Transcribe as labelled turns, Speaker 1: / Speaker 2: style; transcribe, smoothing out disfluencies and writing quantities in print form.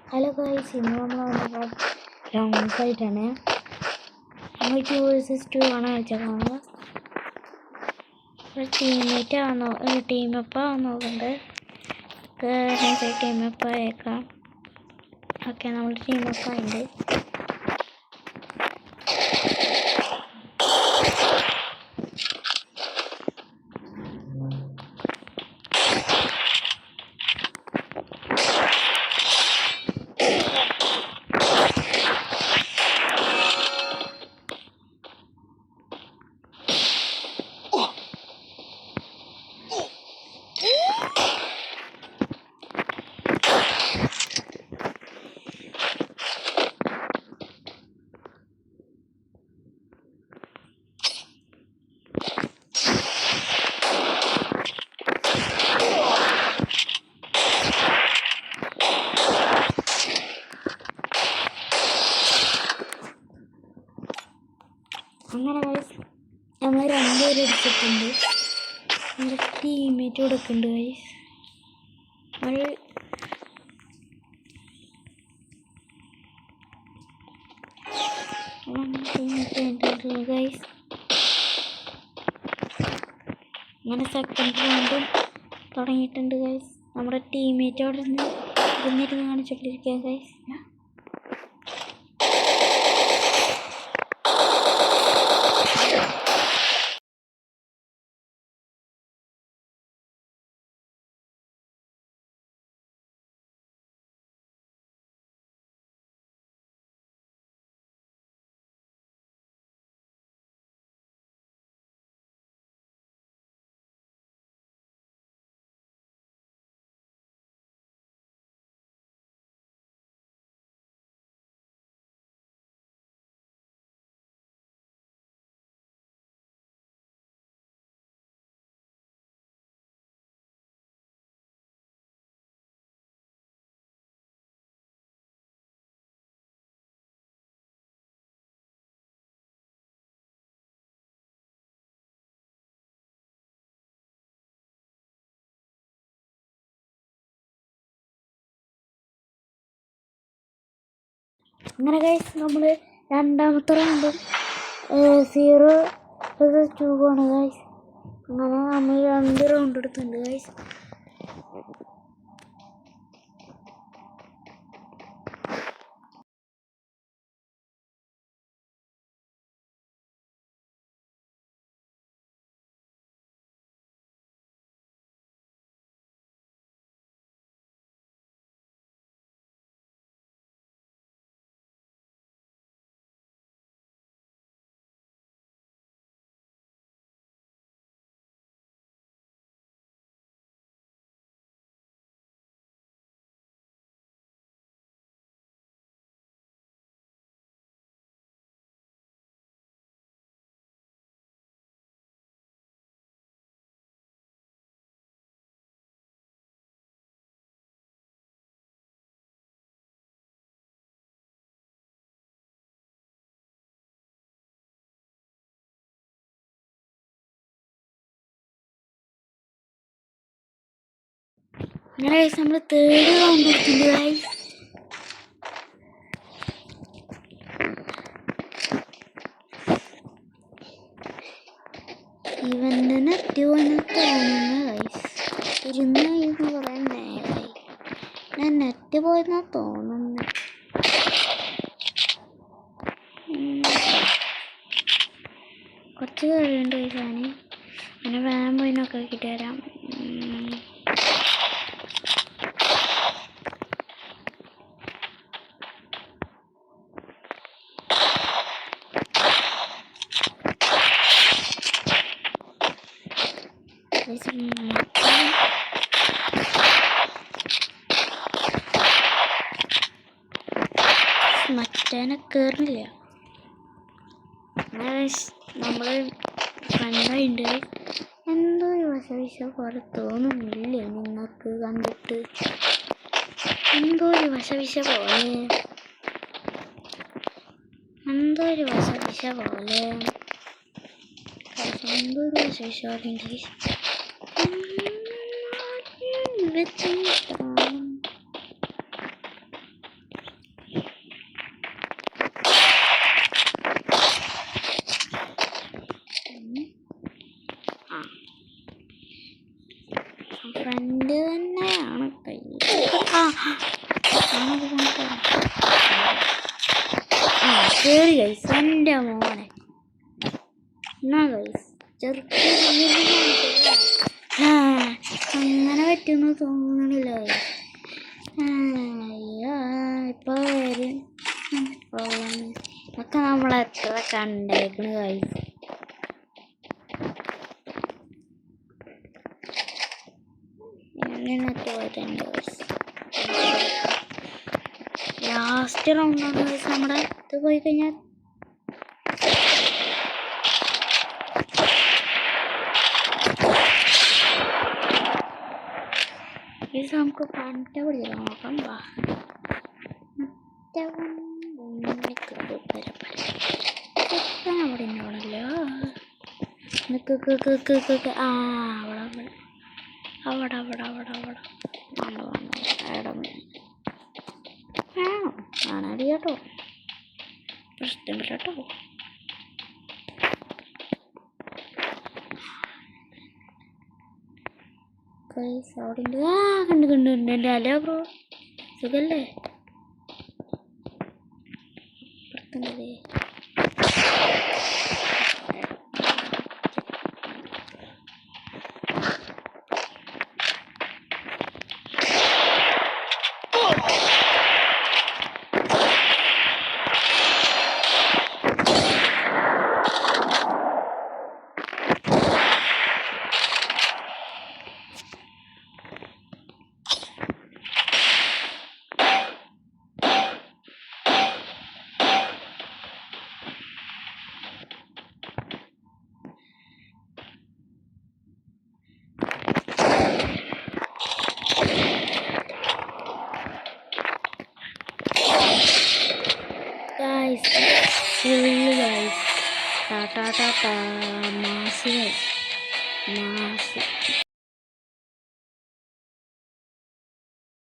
Speaker 1: Hello guys, ഇന്ന് നമ്മൾ round ഫൈറ്റാണ്. നമ്മൾ 2 vs 2 ആണ് കളിച്ചേക്കുന്നത്. ടീമേറ്റ് ആണോ ടീമപ്പ് ആണോ നോക്കണ്ട്. ടീമപ്പ് ആയേക്കാം. ഓക്കെ, നമ്മൾ ടീമപ്പ് ആയിട്ട് അങ്ങനെ ഗൈസ് നമ്മൾ 2 പേര് എടുത്തിട്ടുണ്ട്. നമ്മുടെ ടീമേറ്റ് കൊടുക്കുന്നുണ്ട് ഗൈസ്. ഗൈസ് അങ്ങനെ സെക്കൻഡ് റൗണ്ടും തുടങ്ങിയിട്ടുണ്ട് ഗൈസ്. നമ്മുടെ ടീമേറ്റ് അവിടെ ഇരുന്നിരുന്ന് കാണിച്ചോണ്ടിരിക്കുക ഗൈസ്. അങ്ങനെ ഗൈസ് നമ്മൾ രണ്ടാമത്തെ റൗണ്ടും 0 vs 2 ആണ് ഗൈസ്. അങ്ങനെ നമ്മൾ 2 റൗണ്ട് എടുത്തിട്ടുണ്ട് ഗൈസ്. അങ്ങനെ ഗൈസ് നമ്മൾ 3rd റൗണ്ട് എടുത്തിട്ടുണ്ട് ഗൈസ്. ഇവൻ്റെ നെറ്റ് പോയെന്ന് തോന്നുന്നു ഗൈസ്. ഇരുന്ന് കുറേ നേരമായി. ഞാൻ നെറ്റ് പോയെന്നാ തോന്നുന്നു. കുറച്ച് കഴിയുണ്ട് ഗൈസ്. അങ്ങനെ വേഗം പോയി നോക്കിയിട്ട് വരാം. മറ്റേനെ കയറില്ല. നമ്മൾ കണ്ടുണ്ട്. എന്തോ ഒരു വശവിശ പോലെ തോന്നുന്നില്ലേ നിങ്ങൾക്ക് കണ്ടിട്ട്? എന്തോ ഒരു വശവിശ പോലെ എന്തോ ഒരു വശവിശ പോലെ കേറി ഗൈസ് എൻ്റെ മോനെ. എന്നാ ഗൈസ് അങ്ങനെ പറ്റുന്നു തോന്നണില്ല. അയ്യോ ഇപ്പൊ വരും ഒക്കെ നമ്മളെത്ര കണ്ടേക്കണ് ഗൈസ്. ലാസ്റ്റ് റൗണ്ടാണ് ഗൈസ് നമ്മുടെ ഇത് പോയി കഴിഞ്ഞാൽ ഇത് നമുക്ക് പണ്ട പിടിച്ച് നോക്കാം. അവിടെ ഉണ്ടാവണല്ലോ. ആ അവിടെ അവിടെ അവിടെ അവിടെ കാണാതെ കേട്ടോ, പ്രശ്നമില്ല കേട്ടോ. അവിടെ ഉണ്ട്. കണ്ട് എൻ്റെ അല്ല ബ്രോ സുഖല്ലേ? പുറത്തുണ്ടല്ലേ. Guys, guys, ta ta ta ta, masih, masih.